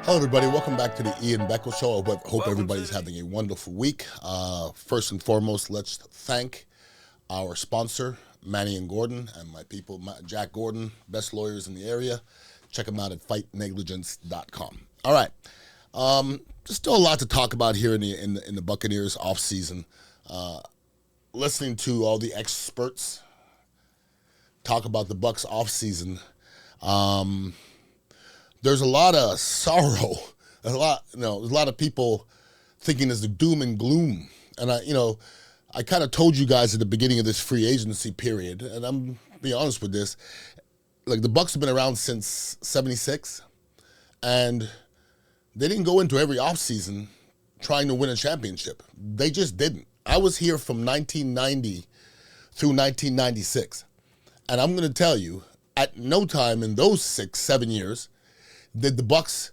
Hello, everybody. Welcome back to the Ian Beckles Show. I hope everybody's having a wonderful week. First and foremost, let's thank our sponsor, Manny and Gordon, and my people, Jack Gordon, best lawyers in the area. Check them out at fightnegligence.com. All right. There's still a lot to talk about here in the Buccaneers offseason. Listening to all the experts talk about the Bucs offseason, there's a lot of sorrow. There's a lot of people thinking there's the doom and gloom. And I kind of told you guys at the beginning of this free agency period, and I'm being honest with this, like the Bucs have been around since '76, and they didn't go into every offseason trying to win a championship. They just didn't. I was here from 1990 through 1996, and I'm going to tell you, at no time in those 6-7 years did the Bucs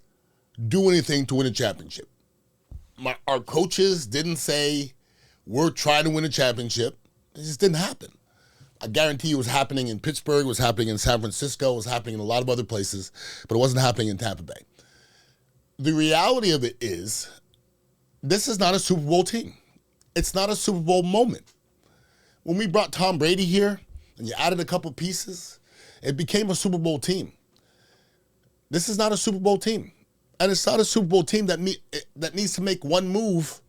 do anything to win a championship. Our coaches didn't say, we're trying to win a championship. It just didn't happen. I guarantee you it was happening in Pittsburgh, it was happening in San Francisco, it was happening in a lot of other places, but it wasn't happening in Tampa Bay. The reality of it is, this is not a Super Bowl team. It's not a Super Bowl moment. When we brought Tom Brady here, and you added a couple pieces, it became a Super Bowl team. This is not a Super Bowl team. And it's not a Super Bowl team that needs to make one move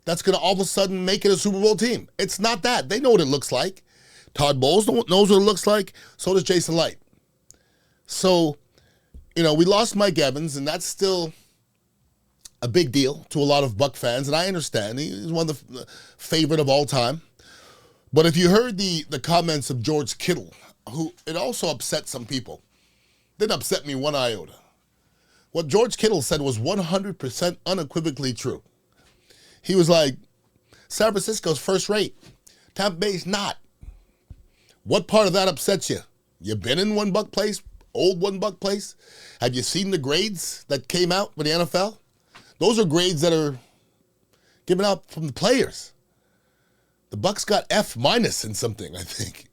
that's going to all of a sudden make it a Super Bowl team. It's not that. They know what it looks like. Todd Bowles knows what it looks like. So does Jason Light. So, we lost Mike Evans, and that's still a big deal to a lot of Buck fans, and I understand. He's one of the favorite of all time. But if you heard the comments of George Kittle, who it also upset some people, didn't upset me one iota. What George Kittle said was 100% unequivocally true. He was like, San Francisco's first rate. Tampa Bay's not. What part of that upsets you? You been in one Buck place, old one Buck place? Have you seen the grades that came out with the NFL? Those are grades that are given out from the players. The Bucs got F- in something, I think.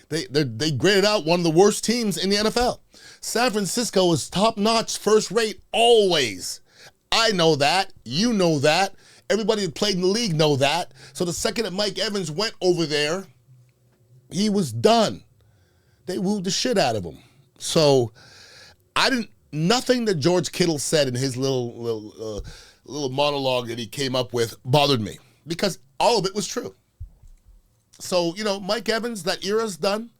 They graded out one of the worst teams in the NFL. San Francisco is top-notch, first-rate, always. I know that. You know that. Everybody that played in the league know that. So the second that Mike Evans went over there, he was done. They wooed the shit out of him. So nothing that George Kittle said in his little monologue that he came up with bothered me, because all of it was true. So, Mike Evans, that era's done.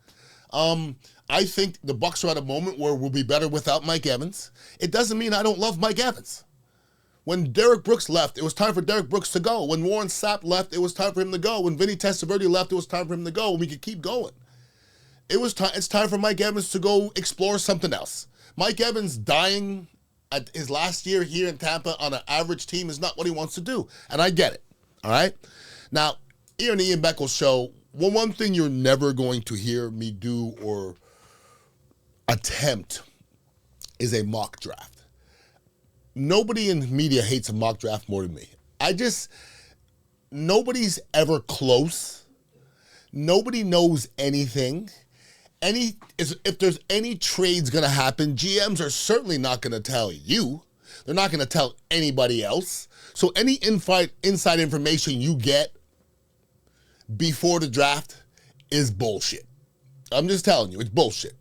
I think the Bucs are at a moment where we'll be better without Mike Evans. It doesn't mean I don't love Mike Evans. When Derek Brooks left, it was time for Derek Brooks to go. When Warren Sapp left, it was time for him to go. When Vinny Testaverde left, it was time for him to go. And we could keep going. It's time for Mike Evans to go explore something else. Mike Evans dying at his last year here in Tampa on an average team is not what he wants to do. And I get it. All right? Now, here on the Ian Beckles Show, one thing you're never going to hear me do or attempt is a mock draft. Nobody in media hates a mock draft more than me. Nobody's ever close. Nobody knows anything. If there's any trades going to happen, GMs are certainly not going to tell you. They're not going to tell anybody else. So any inside information you get before the draft is bullshit. I'm just telling you, it's bullshit.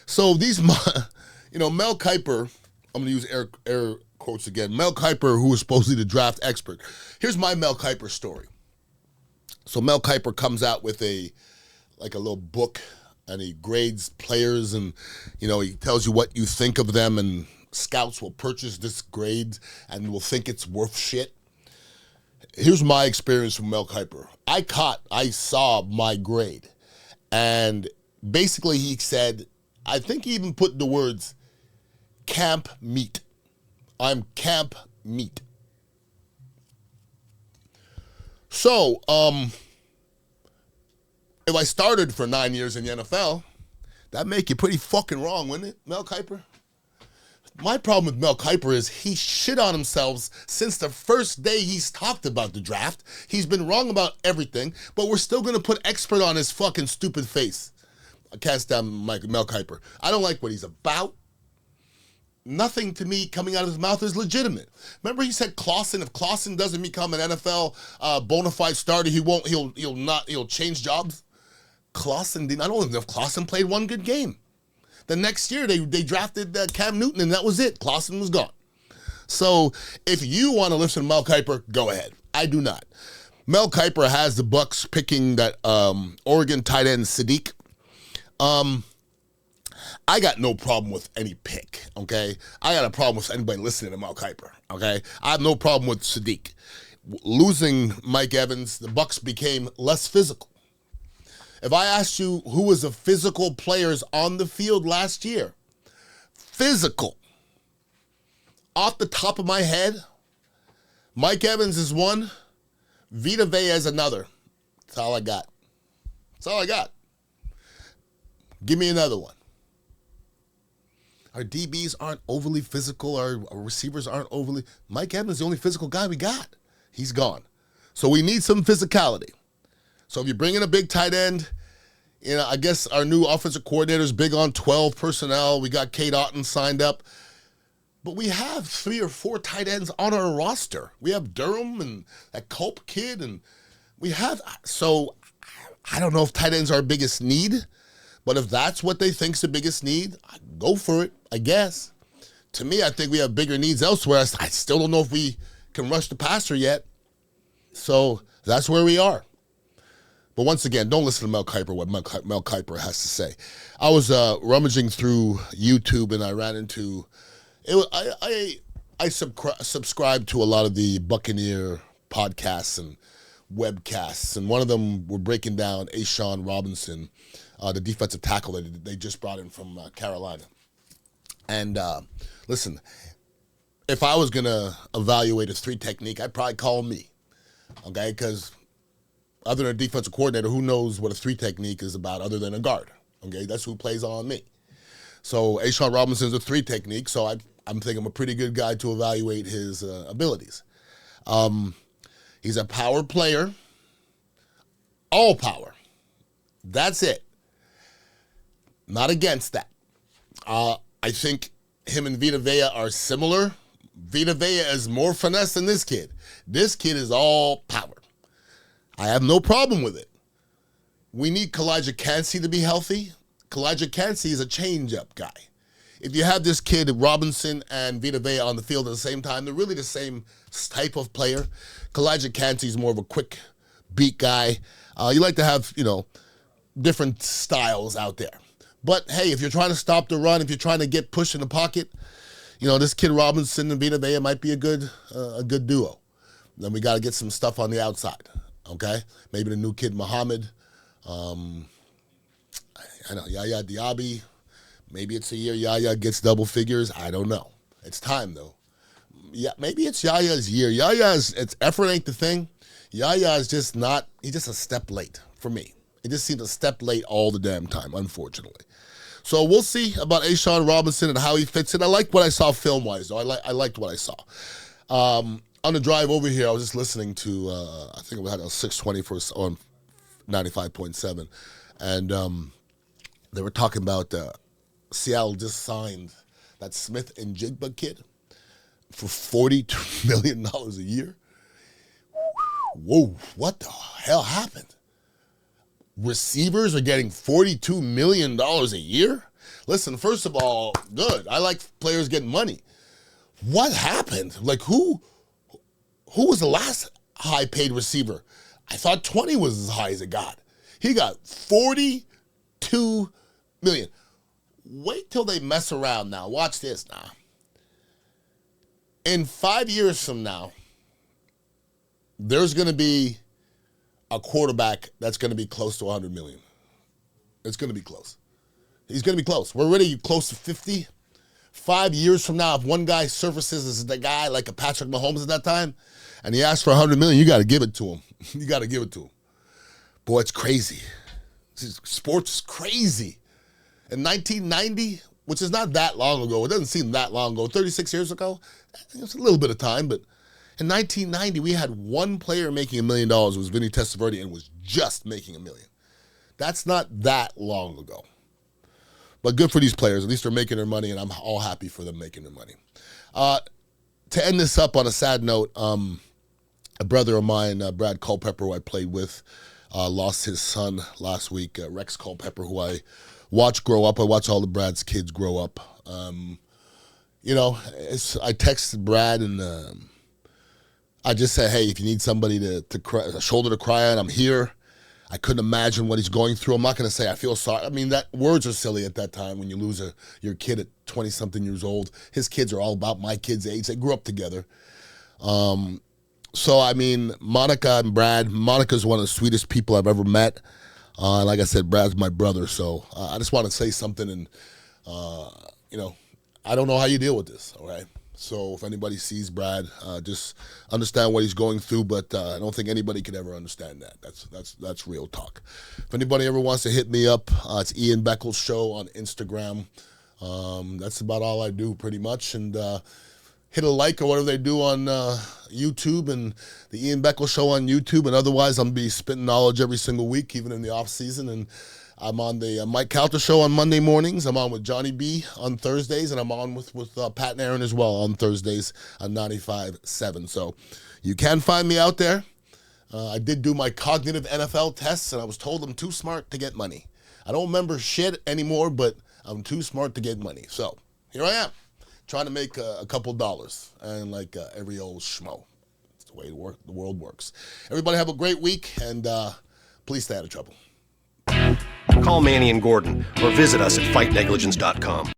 So Mel Kiper, I'm going to use air quotes again, Mel Kiper, who is supposedly the draft expert. Here's my Mel Kiper story. So Mel Kiper comes out with a little book, and he grades players, and he tells you what you think of them, and scouts will purchase this grade and will think it's worth shit. Here's my experience with Mel Kiper. I saw my grade, and basically he said, I think he even put the words camp meat. I'm camp meat. So, if I started for 9 years in the NFL, that'd make you pretty fucking wrong, wouldn't it, Mel Kiper? My problem with Mel Kiper is he shit on himself since the first day he's talked about the draft. He's been wrong about everything, but we're still going to put expert on his fucking stupid face. I can't stand Mel Kiper. I don't like what he's about. nothing to me coming out of his mouth is legitimate. Remember, he said Clausen. If Clausen doesn't become an NFL bona fide starter, he'll change jobs. Clausen didn't. I don't even know if Clausen played one good game. The next year they drafted Cam Newton, and that was it. Clausen was gone. So if you want to listen to Mel Kiper, go ahead. I do not. Mel Kiper has the Bucs picking that Oregon tight end Sadiq. I got no problem with any pick, okay? I got a problem with anybody listening to Mel Kiper, okay? I have no problem with Sadiq. Losing Mike Evans, the Bucs became less physical. If I asked you who was the physical players on the field last year, physical, off the top of my head, Mike Evans is one, Vita Vea is another. That's all I got. That's all I got. Give me another one. Our DBs aren't overly physical. Our receivers aren't overly. Mike Evans is the only physical guy we got. He's gone. So we need some physicality. So if you bring in a big tight end, I guess our new offensive coordinator is big on 12 personnel. We got Kate Otten signed up. But we have 3 or 4 tight ends on our roster. We have Durham and that Culp kid. And we have. So I don't know if tight ends are our biggest need. But if that's what they think's the biggest need, go for it, I guess. To me, I think we have bigger needs elsewhere. I still don't know if we can rush the passer yet. So that's where we are. But once again, don't listen to Mel Kiper, what Mel Kiper has to say. I was rummaging through YouTube, and I ran into it. I subscribe to a lot of the Buccaneer podcasts and webcasts, and one of them were breaking down Ashawn Robinson, the defensive tackle that they just brought in from Carolina. And listen, if I was going to evaluate his 3 technique, I'd probably call me, okay? Because other than a defensive coordinator, who knows what a 3 technique is about other than a guard, okay? That's who plays on me. So Ashawn Robinson's a 3 technique, so I'm thinking I'm a pretty good guy to evaluate his abilities. He's a power player, all power. That's it. Not against that. I think him and Vita Vea are similar. Vita Vea is more finesse than this kid. This kid is all power. I have no problem with it. We need Kalijah Kancey to be healthy. Kalijah Kancey is a change-up guy. If you have this kid, Robinson and Vita Vea on the field at the same time, they're really the same type of player. Kalijah Kancey is more of a quick beat guy. You like to have, different styles out there. But, hey, if you're trying to stop the run, if you're trying to get pushed in the pocket, this kid Robinson and Vita Vea might be a good duo. Then we got to get some stuff on the outside, okay? Maybe the new kid Muhammad. I know, Yaya Diaby. Maybe it's a year Yaya gets double figures. I don't know. It's time, though. Yeah, maybe it's Yaya's year. It's effort ain't the thing. Yaya is just not, he's just a step late for me. He just seems a step late all the damn time, unfortunately. So we'll see about Ashawn Robinson and how he fits in. I like what I saw film-wise, though. I liked what I saw. On the drive over here, I was just listening to, I think we had a 620 on 95.7. And they were talking about Seattle just signed that Smith and Jigba kid for $42 million a year. Whoa, what the hell happened? Receivers are getting $42 million a year? Listen, first of all, good. I like players getting money. What happened? Like, who was the last high-paid receiver? I thought 20 was as high as it got. He got $42 million. Wait till they mess around now. Watch this now. In 5 years from now, there's going to be a quarterback that's going to be close to $100 million. It's going to be close. He's going to be close. We're already close to 50. 5 years from now, if one guy surfaces as the guy like a Patrick Mahomes at that time, and he asks for $100 million, you got to give it to him. You got to give it to him. Boy, it's crazy. Sports is crazy. In 1990, which is not that long ago, it doesn't seem that long ago, 36 years ago, it's a little bit of time, but in 1990, we had one player making $1 million. It was Vinny Testaverde, and was just making $1 million. That's not that long ago. But good for these players. At least they're making their money, and I'm all happy for them making their money. To end this up on a sad note, a brother of mine, Brad Culpepper, who I played with, lost his son last week, Rex Culpepper, who I watched grow up. I watch all of Brad's kids grow up. I texted Brad, and I just said, hey, if you need somebody to cry, a shoulder to cry on, I'm here. I couldn't imagine what he's going through. I'm not going to say I feel sorry. I mean, that words are silly at that time when you lose your kid at 20-something years old. His kids are all about my kids' age. They grew up together. So, I mean, Monica and Brad, Monica's one of the sweetest people I've ever met. Like I said, Brad's my brother. So I just want to say something, and, I don't know how you deal with this, all right? So if anybody sees Brad, just understand what he's going through, but I don't think anybody could ever understand that. That's real talk. If anybody ever wants to hit me up, it's Ian Beckles Show on Instagram. That's about all I do pretty much. And hit a like or whatever they do on YouTube, and the Ian Beckles Show on YouTube. And otherwise, I'm going to be spitting knowledge every single week, even in the off season. And I'm on the Mike Calter Show on Monday mornings. I'm on with Johnny B on Thursdays, and I'm on with Pat and Aaron as well on Thursdays on 95.7. So you can find me out there. I did do my cognitive NFL tests, and I was told I'm too smart to get money. I don't remember shit anymore, but I'm too smart to get money. So here I am, trying to make a couple dollars, and like every old schmo. It's the way the world works. Everybody have a great week, and please stay out of trouble. Call Manny and Gordon or visit us at fightnegligence.com.